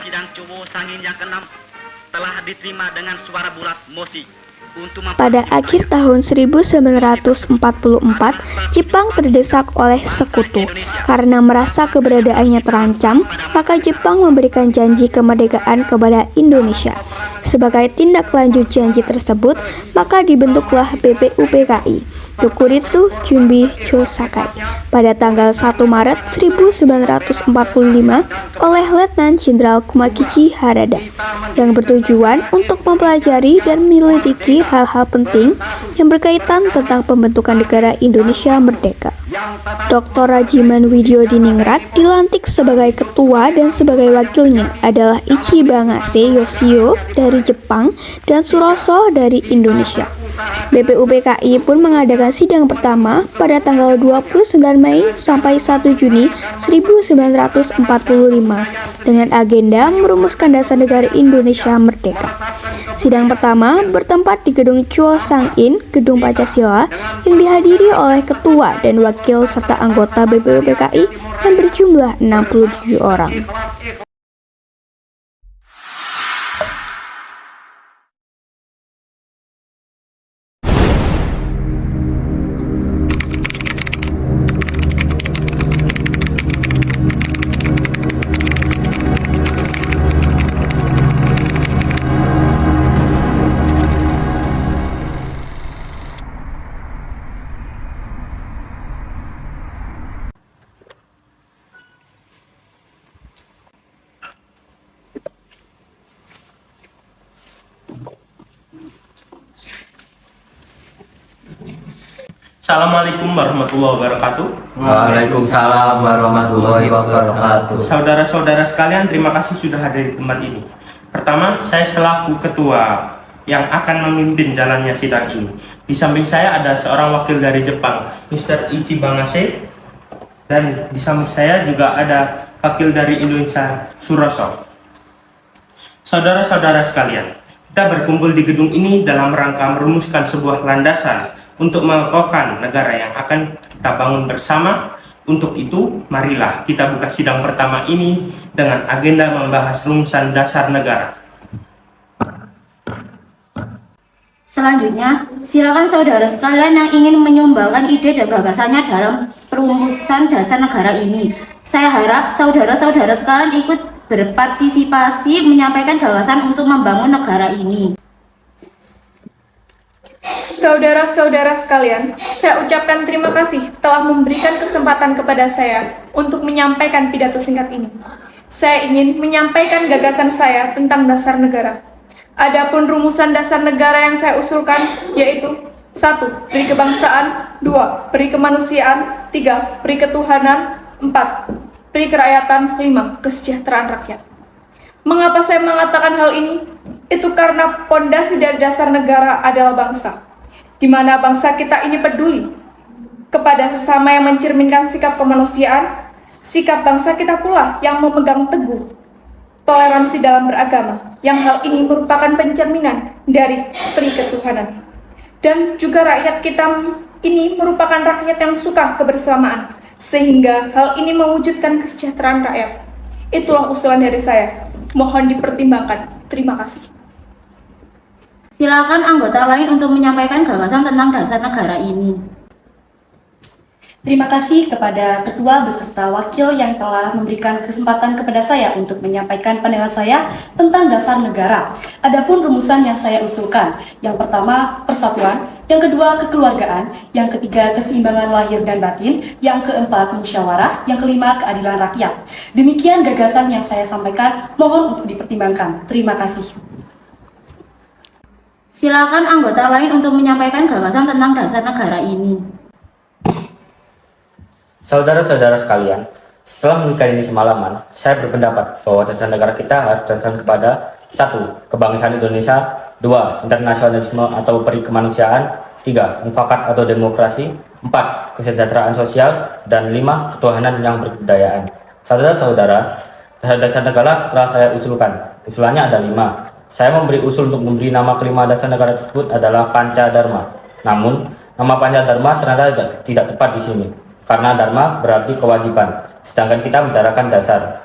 sidang Cowo Sangin yang ke-6 telah diterima dengan suara bulat mosi. Pada akhir tahun 1944, Jepang terdesak oleh sekutu. Karena merasa keberadaannya terancam, maka Jepang memberikan janji kemerdekaan kepada Indonesia. Sebagai tindak lanjut janji tersebut, maka dibentuklah BPUPKI, Tokuritsu Junbi Chosakai, pada tanggal 1 Maret 1945 oleh Letnan Jenderal Kumakichi Harada, yang bertujuan untuk mempelajari dan menyelidiki hal-hal penting yang berkaitan tentang pembentukan negara Indonesia merdeka. Dr. Rajiman Widyodiningrat dilantik sebagai ketua dan sebagai wakilnya adalah Ichibangase Yoshio dari Jepang dan Suroso dari Indonesia. BPUPKI pun mengadakan sidang pertama pada tanggal 29 Mei sampai 1 Juni 1945 dengan agenda merumuskan dasar negara Indonesia merdeka. Sidang pertama bertempat di Gedung Chuo Sang-in, Gedung Pancasila, yang dihadiri oleh ketua dan wakil serta anggota BPUPKI yang berjumlah 67 orang. Assalamualaikum warahmatullahi wabarakatuh. Waalaikumsalam warahmatullahi wabarakatuh. Saudara-saudara sekalian, terima kasih sudah hadir di tempat ini. Pertama, saya selaku ketua yang akan memimpin jalannya sidang ini. Di samping saya ada seorang wakil dari Jepang, Mr. Ichibangase, dan di samping saya juga ada wakil dari Indonesia, Suroso. Saudara-saudara sekalian, kita berkumpul di gedung ini dalam rangka merumuskan sebuah landasan untuk mengokohkan negara yang akan kita bangun bersama. Untuk itu, marilah kita buka sidang pertama ini dengan agenda membahas rumusan dasar negara. Selanjutnya, silakan saudara sekalian yang ingin menyumbangkan ide dan gagasannya dalam perumusan dasar negara ini. Saya harap saudara-saudara sekalian ikut berpartisipasi menyampaikan gagasan untuk membangun negara ini. Saudara-saudara sekalian, saya ucapkan terima kasih telah memberikan kesempatan kepada saya untuk menyampaikan pidato singkat ini. Saya ingin menyampaikan gagasan saya tentang dasar negara. Adapun rumusan dasar negara yang saya usulkan yaitu 1. Peri kebangsaan, 2. Peri kemanusiaan, 3. Peri ketuhanan, 4. Peri kerakyatan, 5. Kesejahteraan rakyat. Mengapa saya mengatakan hal ini? Itu karena pondasi dari dasar negara adalah bangsa, di mana bangsa kita ini peduli kepada sesama yang mencerminkan sikap kemanusiaan. Sikap bangsa kita pula yang memegang teguh toleransi dalam beragama, yang hal ini merupakan pencerminan dari peri ketuhanan. Dan juga rakyat kita ini merupakan rakyat yang suka kebersamaan, sehingga hal ini mewujudkan kesejahteraan rakyat. Itulah usulan dari saya. Mohon dipertimbangkan. Terima kasih. Silakan anggota lain untuk menyampaikan gagasan tentang dasar negara ini. Terima kasih kepada ketua beserta wakil yang telah memberikan kesempatan kepada saya untuk menyampaikan pandangan saya tentang dasar negara. Adapun rumusan yang saya usulkan, yang pertama persatuan, yang kedua kekeluargaan, yang ketiga keseimbangan lahir dan batin, yang keempat musyawarah, yang kelima keadilan rakyat. Demikian gagasan yang saya sampaikan, mohon untuk dipertimbangkan. Terima kasih. Silakan anggota lain untuk menyampaikan gagasan tentang dasar negara ini. Saudara-saudara sekalian, setelah memikirkan ini semalaman, saya berpendapat bahwa dasar negara kita harus berdasarkan kepada 1. Kebangsaan Indonesia, 2. Internasionalisme atau peri kemanusiaan, 3. Mufakat atau demokrasi, 4. Kesejahteraan sosial, dan 5. Ketuhanan yang berkebudayaan. Saudara-saudara, dasar negara telah saya usulkan. Usulannya ada 5. Saya memberi usul untuk memberi nama kelima dasar negara tersebut adalah Pancadharma. Namun, nama Pancadharma ternyata tidak tepat di sini, karena dharma berarti kewajiban, sedangkan kita bicarakan dasar.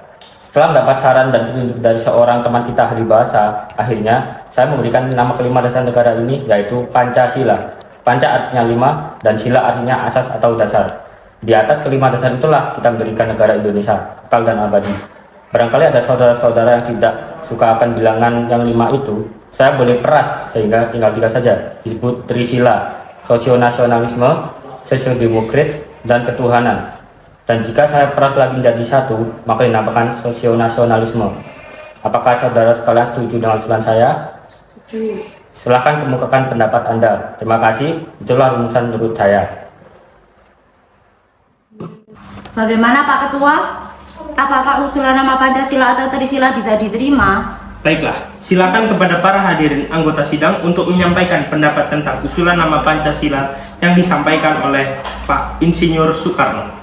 Setelah mendapat saran dan petunjuk dari seorang teman kita ahli bahasa, akhirnya saya memberikan nama kelima dasar negara ini, yaitu Pancasila. Panca artinya 5 dan sila artinya asas atau dasar. Di atas kelima dasar itulah kita mendirikan negara Indonesia, kekal dan abadi. Barangkali ada saudara-saudara yang tidak suka akan bilangan yang 5 itu, saya boleh peras sehingga tinggal 3 saja. Disebut Trisila, sosionasionalisme, social democrats, dan ketuhanan. Dan jika saya peras lagi menjadi 1, maka dinamakan sosionasionalisme. Apakah saudara sekalian setuju dengan usulan saya? Silahkan kemukakan pendapat Anda. Terima kasih. Itulah rumusan menurut saya. Bagaimana Pak Ketua? Apakah usulan nama Pancasila atau Trisila bisa diterima? Baiklah, silakan kepada para hadirin anggota sidang untuk menyampaikan pendapat tentang usulan nama Pancasila yang disampaikan oleh Pak Insinyur Soekarno.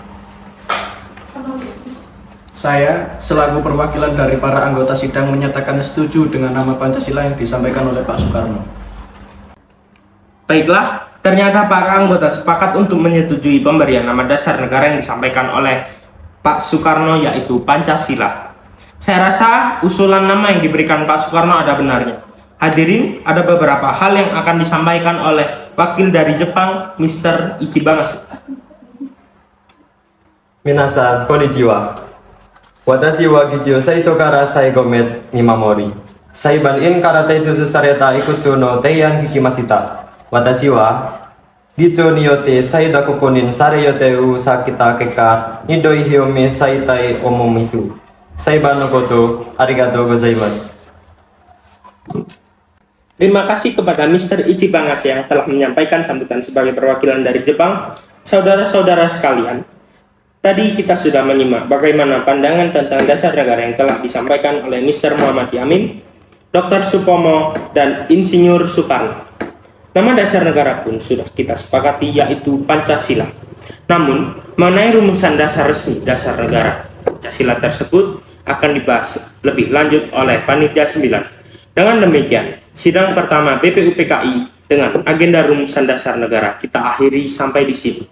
Saya, selaku perwakilan dari para anggota sidang, menyatakan setuju dengan nama Pancasila yang disampaikan oleh Pak Soekarno. Baiklah, ternyata para anggota sepakat untuk menyetujui pemberian nama dasar negara yang disampaikan oleh Pak Soekarno, yaitu Pancasila. Saya rasa usulan nama yang diberikan Pak Soekarno ada benarnya. Hadirin, ada beberapa hal yang akan disampaikan oleh wakil dari Jepang, Mr. Ichibangasu. Minasan, konnichiwa. Watashi wa Gichio Saiso kara Saigo met Mimamori. Saiban in karate jutsu sareta ikutsu no teian kikimashita. Watashi wa Gichou ni yotte saida kokonin sareyote u sakita keka nidoi hiyome saitai omomisu. Saiban no koto arigatou gozaimasu. Terima kasih kepada Mr. Ichibangasu yang telah menyampaikan sambutan sebagai perwakilan dari Jepang. Saudara-saudara sekalian, tadi kita sudah menyimak bagaimana pandangan tentang dasar negara yang telah disampaikan oleh Mr. Muhammad Yamin, Dr. Supomo, dan Insinyur Soekarno. Nama dasar negara pun sudah kita sepakati, yaitu Pancasila. Namun, mengenai rumusan dasar resmi dasar negara, Pancasila tersebut akan dibahas lebih lanjut oleh Panitia 9. Dengan demikian, sidang pertama BPUPKI dengan agenda rumusan dasar negara kita akhiri sampai di sini.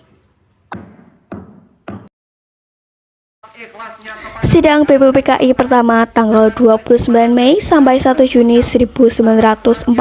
Sidang BPUPKI pertama tanggal 29 Mei sampai 1 Juni 1945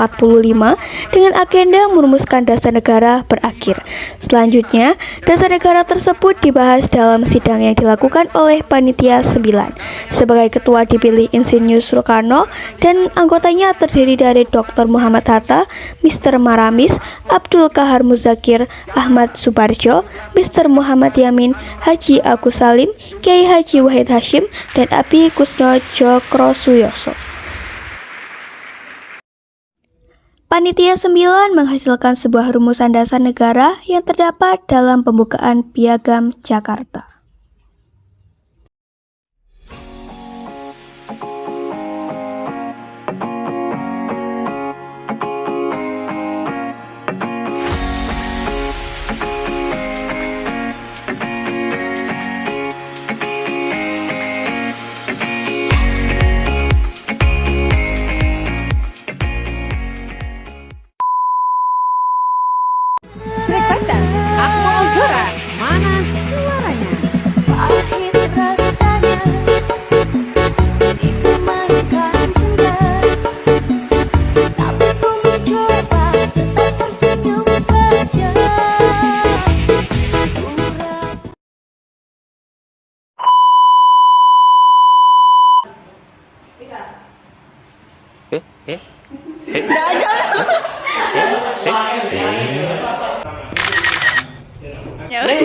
dengan agenda merumuskan dasar negara berakhir. Selanjutnya, dasar negara tersebut dibahas dalam sidang yang dilakukan oleh Panitia 9. Sebagai ketua dipilih Insinyur Soekarno dan anggotanya terdiri dari Dr. Muhammad Hatta, Mr. Maramis, Abdul Kahar Muzakir, Ahmad Suparjo, Mr. Muhammad Yamin, Haji Agus Salim, Kiai Haji Wahid Hashim, dan Abi Kusno Cokrosuyoso. Panitia 9 menghasilkan sebuah rumusan dasar negara yang terdapat dalam pembukaan Piagam Jakarta.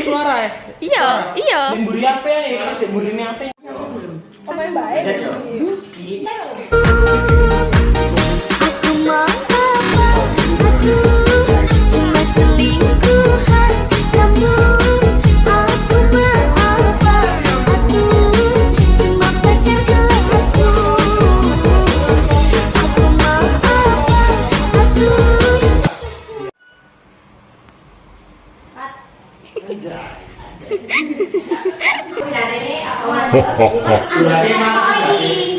Suara ya? Iya. Memburi apa ya? Kasih buri ini apa? Pemain baik. Aku mau apa? Aku cuma selingkuhan kamu. Aku mau apa? Aku cuma pacar gelapmu. Aku mau apa? Aku